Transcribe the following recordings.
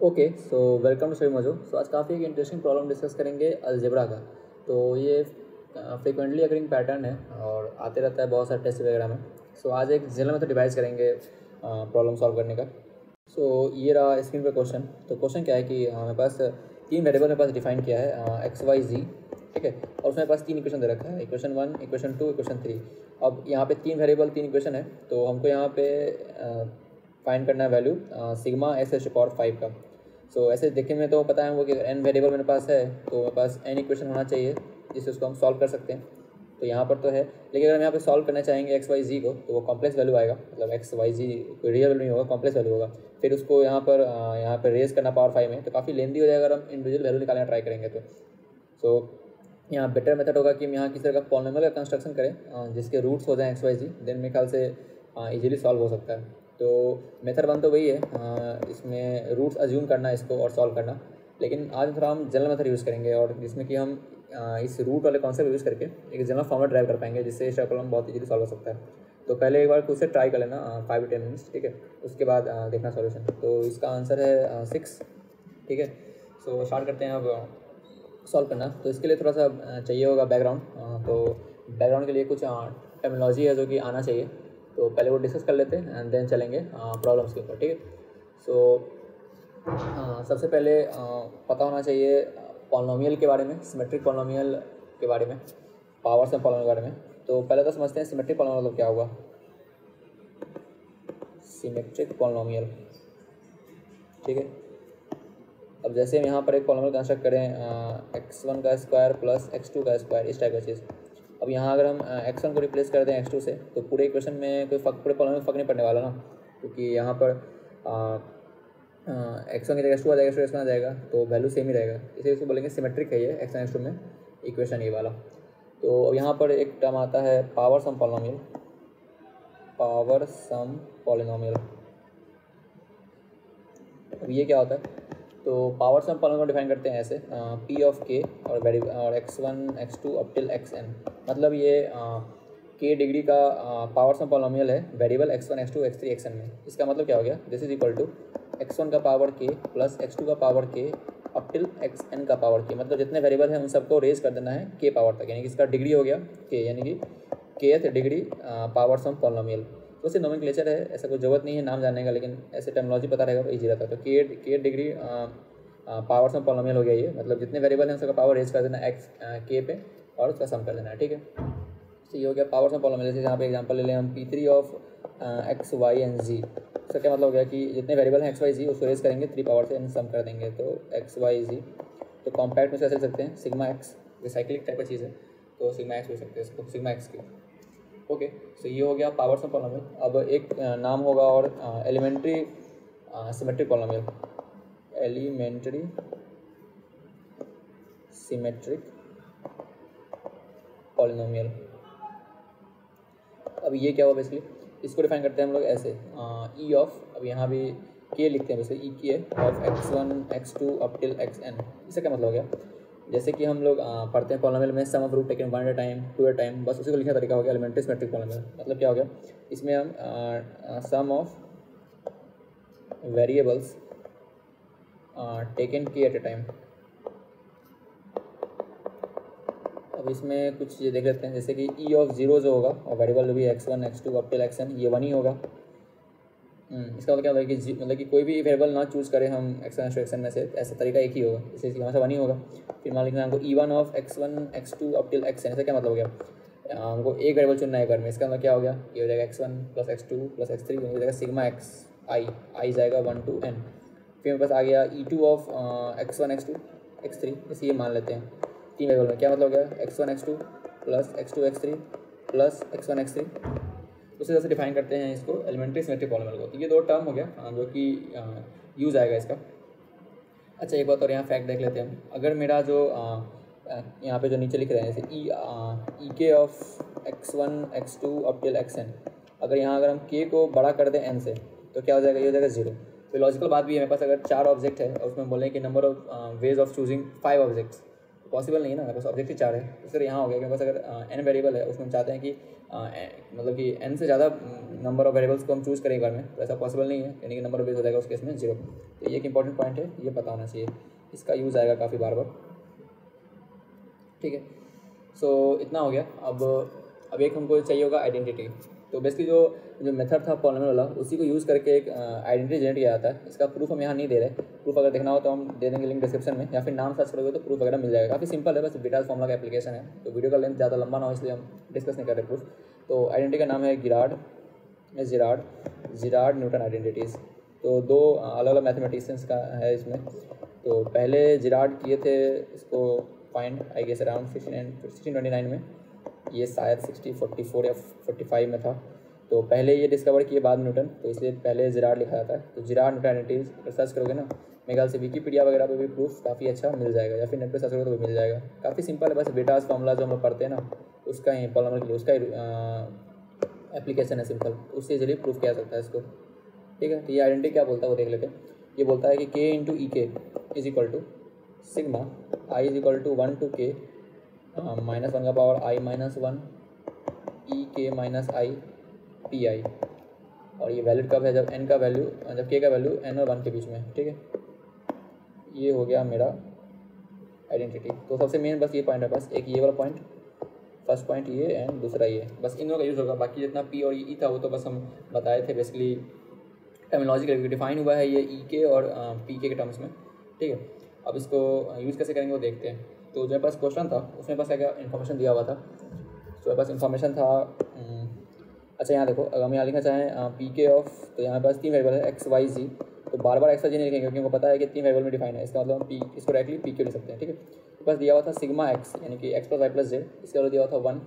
Okay, so welcome to सभी मजो। सो आज काफ़ी एक इंटरेस्टिंग प्रॉब्लम डिस्कस करेंगे अलजेब्रा का। तो ये फ्रिक्वेंटली अकरिंग पैटर्न है और आते रहता है बहुत सारे टेस्ट वगैरह में। सो आज एक जनरल मेथड डिवाइस करेंगे प्रॉब्लम सॉल्व करने का। सो ये रहा स्क्रीन पे क्वेश्चन। तो क्वेश्चन क्या है कि मेरे पास तीन वेरिएबल मेरे पास डिफाइन किया है एक्स वाई जी, ठीक है। और उसमें पास तीन इक्वेशन दे रखा है, इक्वेशन 1, इक्वेशन 2, इक्वेशन 3। अब यहाँ पे तीन वेरिएबल तीन इक्वेशन है, तो हमको यहाँ पे फाइंड करना है value sigma S H power 5 का। सो ऐसे देखने में तो पता है हमको कि अगर एन वेरिएबल मेरे पास है तो मेरे पास एन इक्वेशन होना चाहिए जिससे उसको हम सॉल्व कर सकते हैं। तो यहाँ पर तो है, लेकिन अगर हम यहाँ पे सॉल्व करना चाहेंगे एक्स वाई जी को तो वो कॉम्प्लेक्स वैल्यू आएगा, मतलब एक्स वाई जी कोई रियल वैल्यू नहीं होगा, कॉम्प्लेक्स वैल्यू होगा। फिर उसको यहाँ पर रेज करना पावर 5 में, तो काफ़ी लेंदी हो जाएगा अगर हम इंडिविजुअल वैल्यू निकालना ट्राई करेंगे तो। सो यहाँ बेटर मेथड होगा कि हम यहाँ किसी तरह का पॉलिनोमियल का कंस्ट्रक्शन करें जिसके रूट्स हो जाएं एक्स वाई जी, देन मेरे ख्याल से इजीली सॉल्व हो सकता है। तो मेथड वन तो वही है, इसमें रूट्स अज्यूम करना इसको और सॉल्व करना। लेकिन आज थोड़ा हम जनरल मेथड यूज़ करेंगे और जिसमें कि हम इस रूट वाले कॉन्सेप्ट यूज़ करके एक जनरल फॉर्मेट ड्राइव कर पाएंगे जिससे इस प्रॉब्लम बहुत इजीली सॉल्व हो सकता है। तो पहले एक बार खुद से ट्राई कर लेना 5 to 10 मिनट्स, ठीक है। उसके बाद देखना सॉल्यूशन। तो इसका आंसर है 6, ठीक है। सो स्टार्ट करते हैं अब सॉल्व करना। तो इसके लिए थोड़ा सा चाहिए होगा बैकग्राउंड। तो बैकग्राउंड के लिए कुछ टर्मिनोलॉजी है जो कि आना चाहिए, तो पहले वो डिस्कस कर लेते हैं एंड देन चलेंगे प्रॉब्लम्स के ऊपर, ठीक है। सो सबसे पहले पता होना चाहिए पॉलिनोमियल के बारे में, सिमेट्रिक पॉलिनोमियल के बारे में, पावर्स एंड पॉलिनोमियल के बारे में। तो पहले तो समझते हैं सिमेट्रिक पॉलिनोमियल मतलब क्या होगा। सिमेट्रिक पॉलिनोमियल, ठीक है। अब जैसे हम यहाँ पर एक पॉलिनोमियल कंस्ट्रक्ट करें x1 का स्क्वायर प्लस x2 का स्क्वायर, इस टाइप का चीज़। अब यहाँ अगर हम x1 को रिप्लेस कर दें x2 से तो पूरे इक्वेशन में कोई पूरे पॉलिनोमियल में फ़र्क नहीं पड़ने वाला ना, क्योंकि यहाँ पर x1 की जगह x2 आ जाएगा, x2 आ जाएगा, तो वैल्यू सेम ही रहेगा। इसे इसको बोलेंगे सिमेट्रिक है ये x1 x2 में इक्वेशन ये वाला। तो अब यहाँ पर एक टर्म आता है पावर सम पॉलिनोमियल, पावर सम पॉलिनोमियल। अब ये क्या होता है, तो पावर सम पॉलिनोमियल डिफाइन करते हैं ऐसे पी ऑफ के और x1 x2 up till xn। मतलब ये के डिग्री का पावर सम पॉलिनोमियल है variable x1 x2 x3 xn में। इसका मतलब क्या हो गया, this is equal to x1 का पावर के प्लस x2 का पावर के अप टिल xn का पावर के। मतलब जितने वेरिएबल हैं उन सबको रेज कर देना है के पावर तक, यानी कि इसका डिग्री हो गया के, यानी कि kth डिग्री पावर सम पॉलिनोमियल। तो उससे नोमेनक्लेचर है, ऐसा कोई ज़रूरत नहीं है नाम जानने का, लेकिन ऐसे टर्मिनोलॉजी पता रहेगा तो ईजी रहता है। तो के डिग्री पावर सम पॉलिनोमियल हो गया ये, मतलब जितने वेरिएबल हैं उसका पावर रेज कर देना एक्स के पे और उसका सम कर देना है, ठीक है। तो ये हो गया पावर सम पॉलिनोमियल। जैसे यहाँ पे एग्जांपल ले लें हम P3 of X Y and G. इसका क्या मतलब हो गया कि जितने वेरिएबल हैं एक्स वाई जी उसको रेज करेंगे 3 पावर से एंड सम कर देंगे, तो एक्स वाई जी। तो कॉम्पैक्ट में कैसे लिख सकते हैं, सिग्मा एक्स, ये साइक्लिक टाइप का चीज़ है, तो सिग्मा एक्स लिख सकते हैं इसको, सिग्मा एक्स की। ओके, सो ये हो गया पावर सम पॉलिनोमियल। अब एक नाम होगा और elementary symmetric polynomial, elementary symmetric polynomial. अब ये क्या हुआ बेसिकली, इसको डिफाइन करते हैं हम लोग ऐसे ई ऑफ, अब यहाँ भी के लिखते हैं वैसे, ई की है of x1 x2 up till xn। इसका क्या मतलब हो गया, जैसे कि हम लोग पढ़ते हैं पॉलिनोमियल में sum of root taken 1 at a time 2 at a time, बस उसी को लिखने का तरीका हो गया एलिमेंट्री सिमेट्रिक पॉलिनोमियल। मतलब क्या हो गया, इसमें हम सम ऑफ वेरिएबल्स टेकन के एट ए टाइम। अब इसमें कुछ ये देख लेते हैं, जैसे कि ई ऑफ जीरो जो होगा और वेरिएबल भी x1 x2 up till xn, ये 1 ही होगा। इसका मतलब क्या होगा कि मतलब कि कोई भी वेरिएबल ना चूज़ करें हम x1 x2 xn में से, ऐसा तरीका एक ही होगा, इससे हमेशा 1 ही होगा। फिर मान लिखना हमको e1 of x1 x2 up till xn। इसका क्या मतलब हो गया, हमको एक वेरिएबल चुनना है घर में। इसका मतलब क्या हो गया, ये हो जाएगा x1 plus x2 plus x3, हो जाएगा सिग्मा x आई जाएगा 1 to n। फिर मेरे पास आ गया e2 of x1 x2 x3, इसे ये मान लेते हैं तीन वेरिएबल में। क्या मतलब हो गया, x1 x2 plus x2 x3 plus x1 x3। उसी तरह से डिफाइन करते हैं इसको एलिमेंट्री सिमेट्रिक पॉलिनोमियल को। तो ये दो टर्म हो गया जो कि यूज़ आएगा इसका। अच्छा, एक बात और यहाँ फैक्ट देख लेते हैं हम। अगर मेरा जो यहाँ पे जो नीचे लिख रहे हैं जैसे ई के of x1 x2 up till xn, अगर यहाँ अगर हम के को बड़ा कर दें n से तो क्या हो जाएगा, ये हो जाएगा 0। तो लॉजिकल बात भी है, मेरे पास अगर 4 ऑब्जेक्ट है और उसमें बोलें कि number of ways of choosing 5 objects, possible नहीं है ना, बस ऑब्जेक्टिव 4 है। तो सर यहाँ हो गया क्योंकि अगर n वेरिएबल है उसमें हम चाहते हैं कि मतलब कि n से ज़्यादा नंबर ऑफ वेरिएबल्स को हम चूज़ करें एक बार में, तो ऐसा पॉसिबल नहीं है, यानी कि नंबर ऑफ बेस हो जाएगा उस केस में 0। तो ये एक इंपॉर्टेंट पॉइंट है, ये पता होना चाहिए, इसका यूज़ आएगा काफ़ी बार बार, ठीक है। सो इतना हो गया। अब एक हमको चाहिए होगा आइडेंटिटी। तो बेसिकली जो मेथड था पॉलिनोमियल वाला, उसी को यूज़ करके एक आइडेंटिटी जनरेट किया जाता है। इसका प्रूफ हम यहाँ नहीं दे रहे, प्रूफ अगर देखना हो तो हम दे देंगे लिंक डिस्क्रिप्शन में, या फिर नाम सर्च करोगे तो प्रूफ वगैरह मिल जाएगा। काफ़ी सिंपल है, बस बीटाज फॉर्मूला का एप्लीकेशन है। तो वीडियो का लेंथ ज़्यादा लंबा ना हो इसलिए हम डिस्कस नहीं कर रहे प्रूफ। तो आइडेंटिटी का नाम है जिराड न्यूटन आइडेंटिटीज़। तो दो अलग अलग मैथमेटिशियंस का है इसमें। तो पहले जिराड किए थे इसको फाइंड आई गेस अराउंड 1629 में, ये शायद 1644 या 45 में था। तो पहले ये डिस्कवर किए, बाद न्यूटन, तो इसलिए पहले जिराड लिखा जाता है। तो जिराड न्यूटन आइडेंटिटीज सर्च करोगे ना, मेरे ख्याल से विकीपीडिया वगैरह पे भी प्रूफ काफ़ी अच्छा मिल जाएगा, या फिर नेट पे सर्च करोगे तो भी मिल जाएगा। काफ़ी सिंपल है, बस बीटाज फॉर्मूला जो हम लोग पढ़ते हैं ना, उसका ही पॉलिनोमियल के लिए उसका एप्लीकेशन है सिंपल, उससे इजीली प्रूफ किया जा सकता है इसको, ठीक है। तो ये आइडेंटिटी क्या बोलता है वो देख लेते हैं। ये बोलता है कि k into e k is equal to sigma i is equal to 1 to k -1 का पावर i -1 ई के माइनस आई पी आई। और ये वैलिड कब है, जब k का वैल्यू n और 1 के बीच में, ठीक है। ये हो गया मेरा आइडेंटिटी। तो सबसे मेन बस ये पॉइंट है, बस एक ये वाला पॉइंट, फर्स्ट पॉइंट ये एंड दूसरा ये, बस इन दोनों का यूज़ होगा। बाकी जितना p और e था वो तो बस हम बताए थे, बेसिकली टर्मिनोलॉजी डिफाइन हुआ है ये ई के और पी के टर्म्स में, ठीक है। अब इसको यूज़ कैसे करेंगे वो देखते हैं। तो जो मेरे पास क्वेश्चन था उसमें पास क्या इन्फॉर्मेशन दिया हुआ था, तो मेरे पास इन्फॉर्मेशन था अच्छा यहाँ देखो, अगर हम यहाँ लिखना चाहें पी के ऑफ, तो यहाँ पास 3 वेरिएबल है x y z। तो बार बार x y z नहीं लिखेंगे क्योंकि हमको पता है कि 3 वेरिएबल में डिफाइन है, इसका मतलब हम इसको डायरेक्टली पी के लिख सकते हैं, ठीक है। मेरे पास दिया हुआ था सिग्मा x, यानी कि x + y + z, इसका वैल्यू दिया हुआ था 1।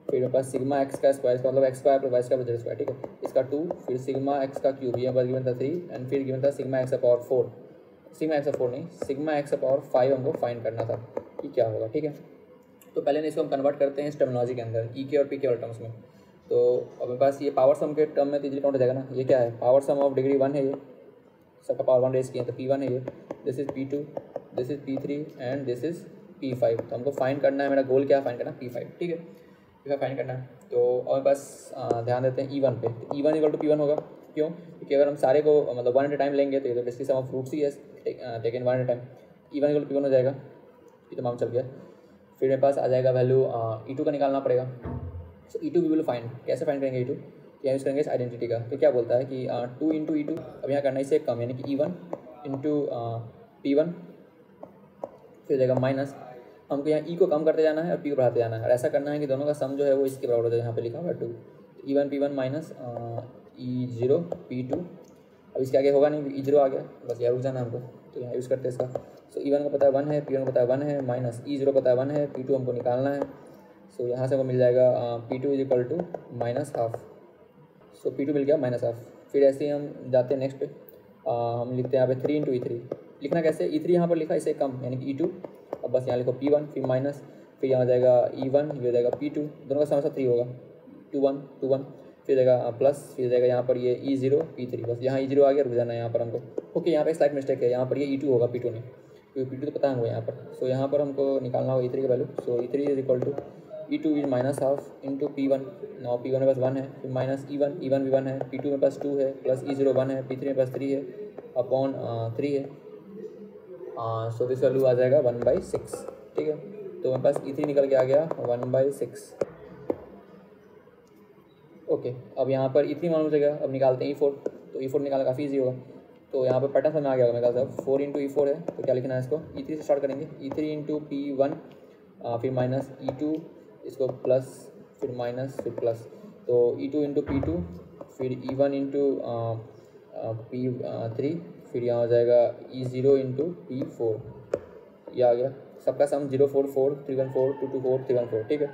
फिर मेरे पास सिग्मा x का स्क्वायर, इसका मतलब x square + y square + z square, ठीक है, इसका 2। फिर सिग्मा x का क्यूब, यहाँ पर गिवन था 3, एंड फिर गिवन था सिग्मा x का पावर 4, सिग्मा x का 4 नहीं, सिग्मा x का पावर 5 हमको फाइंड करना था कि क्या होगा, ठीक है। तो पहले इसको हम कन्वर्ट करते हैं इस टर्मिनोलॉजी के अंदर, ई के और पी के वाले टर्म्स में। तो अब मेरे पास ये पावर सम के टर्म में इजीली काउंट हो जाएगा ना। ये क्या है, पावर सम ऑफ डिग्री 1 है, ये सबका पावर 1 रेज किए तो P1 है ये, this is P2, this is P3 and this is P5। तो हमको फाइंड करना है, मेरा गोल क्या है, फाइंड करना P5, ठीक है, P5 फाइंड करना है। तो और मेरे पास ध्यान देते हैं E1 पे। तो E1 = P1 होगा, क्यों, क्योंकि अगर हम सारे को मतलब 1 at a टाइम लेंगे तो ये तो बेसिकली सम ऑफ रूट्स ही है taken 1 at a time. E1 = P1 हो जाएगा, ये तो माम चल गया। फिर मेरे पास आ जाएगा वैल्यू E2 का निकालना पड़ेगा। सो E2 भी विल फाइंड, कैसे फाइंड करेंगे E2, क्या यूज़ करेंगे इस आइडेंटिटी का। तो क्या बोलता है कि 2 × E2, अब यहाँ करना इससे कम, यानी कि E1 × P1, फिर हो जाएगा माइनस, हमको यहाँ E को कम करते जाना है और P को बढ़ाते जाना है, और ऐसा करना है कि दोनों का सम जो है वो इसके बराबर हो जाए, यहाँ पे लिखा हुआ है 2। E1 P1 minus E0 P2। अब इसके आगे होगा नहीं, E0 आ गया, बस यहाँ रुक जाना हमको, तो यहाँ यूज़ करते हैं इसका। सो E1 को पता है 1 है, P1 को पता है 1 है, माइनस E0 पता है 1 है, P2 हमको निकालना है। सो यहाँ से हमको मिल जाएगा P2 = -½ सो P2 मिल गया -½ फिर ऐसे ही हम जाते हैं नेक्स्ट पे, हम लिखते हैं यहाँ पे 3 × E3। लिखना कैसे, E3 यहाँ पर लिखा, इससे कम यानी कि E2। अब बस यहाँ लिखो P1, फिर माइनस, फिर यहाँ हो जाएगा E1, ये हो जाएगा P2, दोनों का सम 3 होगा, 2 1 2 1, फिर जाएगा प्लस, फिर जाएगा यहाँ पर ये E0 P3, बस यहाँ E0 आ गया, रुक जाना है यहाँ पर हमको। ओके, यहाँ पे स्लाइड मिस्टेक है, यहाँ पर ये E2 होगा, P2 नहीं, क्योंकि P2 तो पता है हमको यहाँ पर। सो यहाँ पर हमको निकालना होगा E3 का वैल्यू। सो E3 = E2 = -½ × P1। Now P1 में पास 1 है, फिर माइनस E1 भी 1 है, P2 में पास 2 है, प्लस E0 1 है, P3 में पास 3 है, अपॉन 3 है। सो दिस वैल्यू आ जाएगा 1/6, ठीक है। तो मेरे पास E3 निकल के आ गया 1/6। ओके, अब यहाँ पर E3 मालूम हो जाएगा, अब निकालते हैं E4। तो E4 निकालना काफ़ी ईजी होगा, तो यहाँ पर पैटर्न समझ में आ गया होगा मेरे ख्याल से। 4 × E4 है, तो क्या लिखना है इसको, E3 से स्टार्ट करेंगे, E3 × P1, फिर माइनस E2, इसको प्लस, फिर माइनस, फिर प्लस। तो E2 × P2, फिर E1 × P3, फिर यहाँ हो जाएगा E0 × P4, ये आ गया। सबका सम 0 4 4 3 1 4 2 2 4 3 1 4, ठीक है।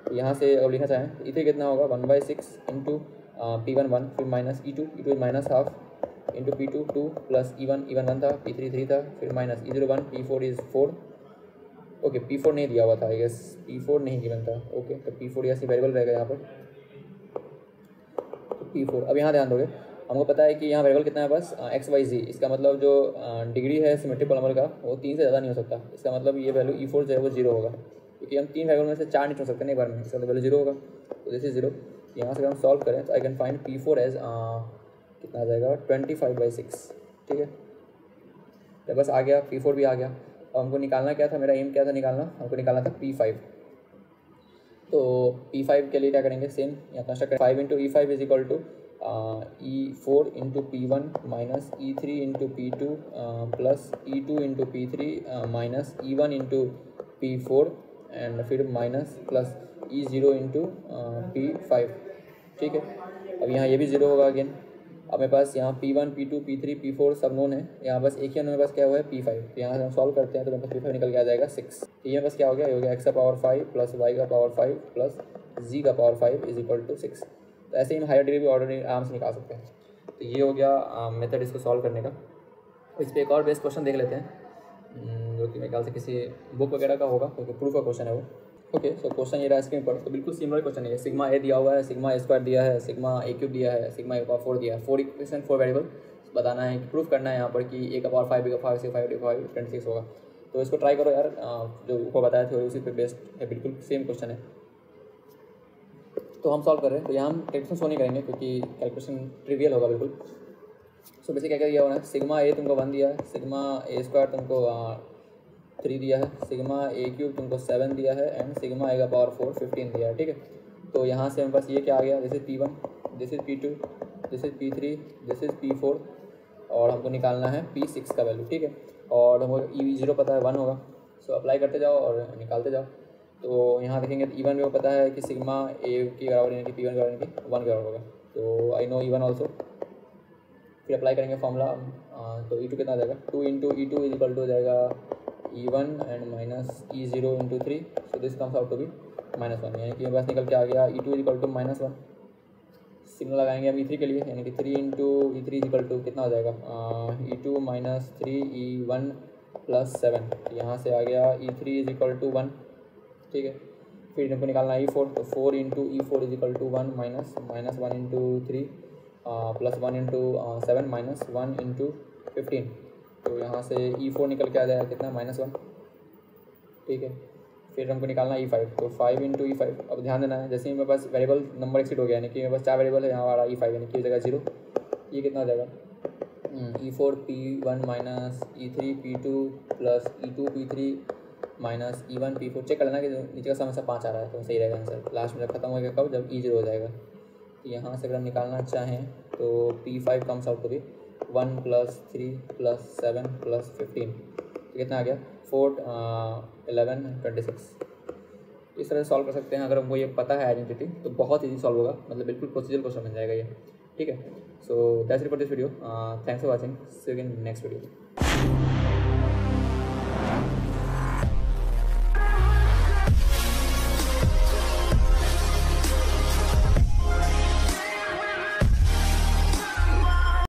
तो यहाँ से अब लिखना चाहें तो E3 कितना होगा, 1/6 × P1 1, फिर minus E2 -½ × P2 2, plus E1 1 था, P3 3 था, फिर minus E0 1, P4 = 4। Okay, P4 नहीं दिया हुआ था, आई गेस P4 नहीं गिवन था। ओके, तो P4 ऐसी वेरिएबल रहेगा यहाँ पर, तो P4। अब यहाँ ध्यान दोगे, हमको पता है कि यहाँ वेरिएबल कितना है बस एक्स वाई जी। इसका मतलब जो डिग्री है सिमेट्रिक पॉलीमर का वो 3 से ज़्यादा नहीं हो सकता। इसका मतलब ये वैल्यू E4 जो है वो 0 होगा, क्योंकि हम 3 वेरिएबल में से 4 नहीं चुन सकते ना एक बार में। इसका मतलब वैल्यू 0 होगा, तो दिस इज 0। यहाँ से अगर हम सॉल्व करें तो I can find P4 as कितना आ जाएगा 25/6। ठीक है, तो बस आ गया, P4 भी आ गया। अब हमको निकालना क्या था, मेरा एम क्या था निकालना, हमको निकालना था P5। तो P5 के लिए क्या करेंगे, सेम यहाँ construct 5 into E5 is equal to E4 into P1 minus E3 into P2 plus E2 into P3 minus E1 into P4 and फिर minus plus E0 into P5। ठीक है, अब यहाँ ये भी 0 होगा अगेन। अब मेरे पास यहाँ P1 P2 P3 P4 सब नोन है, यहाँ बस एक ही मेरे पास क्या हुआ है P5। तो यहाँ से हम सॉल्व करते हैं तो मेरे पास P5 निकल के आ जाएगा 6। तो ये बस क्या हो गया, ये हो गया x का पावर 5 प्लस y का पावर 5 प्लस z का पावर 5 इज इक्वल टू 6। तो ऐसे ही हम हायर डिग्री भी ऑर्डर आराम से निकाल सकते हैं। तो ये हो गया मेथड इसको सॉल्व करने का। इस पर एक और बेस्ट क्वेश्चन देख लेते हैं, जो कि मेरे ख्याल से किसी बुक वगैरह का होगा, क्योंकि प्रूफ का क्वेश्चन है वो। ओके, सो क्वेश्चन ये रहा स्क्रीन पर, तो बिल्कुल सिमिलर क्वेश्चन है। सिग्मा ए दिया हुआ है, सिग्मा ए स्क्वायर दिया है, सिग्मा ए क्यूब दिया है, सिग्मा ए पावर 4 दिया है। 4 इक्वेशन 4 वेरिएबल बताना है, प्रूफ करना है यहाँ पर कि ए का पावर 5 बी का 5 सी 5 डी 5 26 होगा। तो इसको ट्राई करो यार, जो ऊपर बताया थे उसी पे बेस्ड है, बिल्कुल सेम क्वेश्चन है। तो हम सॉल्व कर रहे हैं, तो यहाँ हम कैलकुलेशन शो नहीं करेंगे क्योंकि कैलकुलेशन ट्रिवियल होगा बिल्कुल। सो बेसिक क्या क्या दिया हुआ है, सिग्मा ए तुमको 1 दिया है, सिग्मा ए स्क्वायर तुमको 3 दिया है, सिग्मा ए क्यूब तुमको 7 दिया है एंड सिग्मा ए का पावर 4 15 दिया है। ठीक है, तो यहाँ से हमारे पास ये क्या आ गया, this is P1, this is P2, this is P3, this is P4 और हमको निकालना है P6 का वैल्यू। ठीक है, और हमको E0 पता है 1 होगा। सो अप्लाई करते जाओ और निकालते जाओ। तो यहाँ देखेंगे तो E1 में वो पता है कि सिग्मा ए के बराबर यानी कि P1 के बराबर यानी कि 1 के बराबर होगा। तो आई नो E1 ऑल्सो। फिर अप्लाई करेंगे फॉर्मूला, तो E2 कितना आ जाएगा, 2 into E2 is equal to हो जाएगा E1 and minus E0 into 3। So this comes out to be -1, यानी कि मेरे पास निकल के आ गया E2 is equal to -1। Signal लगाएंगे हम E3 के लिए, यानी कि 3 into E3 is equal to कितना हो जाएगा, E2 माइनस 3 E1 प्लस 7। यहाँ से आ गया E3 इज इक्वल टू 1। ठीक है, फिर हमको निकालना है E4, तो 4 into E4 is equal to 1 minus 1 into 3 plus 1 into 7 minus 1 into 15। तो यहाँ से E4 निकल के आ जाएगा कितना, -1। ठीक है, फिर हमको निकालना E5, तो 5 इंटू E5। अब ध्यान देना है, जैसे ही मेरे पास वेरिएबल नंबर एक्सिड हो गया, यानी कि मेरे पास 4 वेरिएबल है, यहाँ वाला E5 यानी कि हो जाएगा 0। ये कितना हो जाएगा, E4 P1 minus E3 P2 plus E2 P3 minus E1 P4। Check कर लेना कि नीचे का समस्या 5 आ रहा है, तो सही रहेगा आंसर। लास्ट में जब खत्म होगा कब, जब E0 हो जाएगा। यहाँ से अगर हम निकालना चाहें तो P5 comes out to be 1 plus 3 plus 7 plus 15। तो कितना आ गया, 4 11 26। इस तरह से सॉल्व कर सकते हैं। अगर हमको ये पता है आइडेंटिटी तो बहुत ईजी सॉल्व होगा, मतलब बिल्कुल प्रोसीजर क्वेश्चन बन जाएगा ये। ठीक है, so that's it for this video. Thanks for watching, see you in next video.